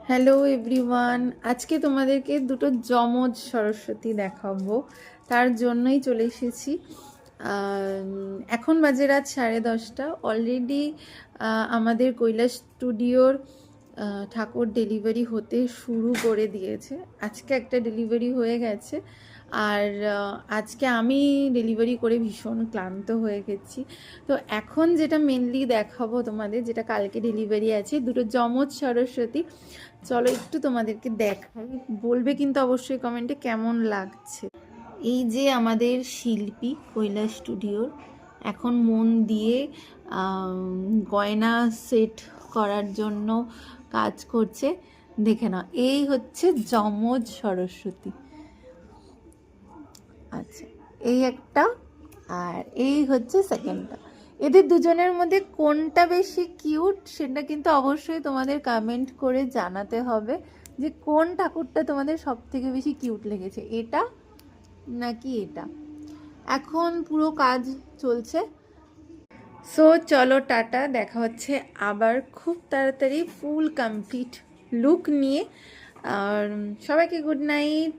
Hello everyone, আজকে তোমাদেরকে দুটো যমজ সরস্বতী দেখাবো, তার জন্যই চলে এসেছি। এখন বাজে রাত 10:30। অলরেডি আমাদের কৈলাস স্টুডিওর ঠাকুর ডেলিভারি হতে শুরু করে দিয়েছে। আজকে একটা ডেলিভারি হয়ে গেছে, আর আজকে আমি ডেলিভারি করে ভীষণ ক্লান্ত হয়ে গেছি। তো এখন যেটা মেনলি দেখাবো তোমাদের, যেটা কালকে ডেলিভারি আছে, দুটো যমজ সরস্বতী। চলো একটু তোমাদেরকে দেখাই, বলবে কিন্তু অবশ্যই কমেন্টে কেমন লাগছে। এই যে আমাদের শিল্পী কৈলাস স্টুডিওর এখন মন দিয়ে গয়না সেট করার জন্য কাজ করছে। দেখে নাও, এই হচ্ছে যমজ সরস্বতী। আচ্ছা, এই একটা, আর এই হচ্ছে সেকেন্ডটা। এদের দুজনের মধ্যে কোনটা বেশি কিউট সেটা কিন্তু অবশ্যই তোমাদের কমেন্ট করে জানাতে হবে, যে কোন ঠাকুরটা তোমাদের সব থেকে বেশি কিউট লেগেছে, এটা নাকি এটা। এখন পুরো কাজ চলছে। সো চলো টাটা, দেখা হচ্ছে আবার খুব তাড়াতাড়ি ফুল কমপ্লিট লুক নিয়ে। আর সবাইকে গুড নাইট।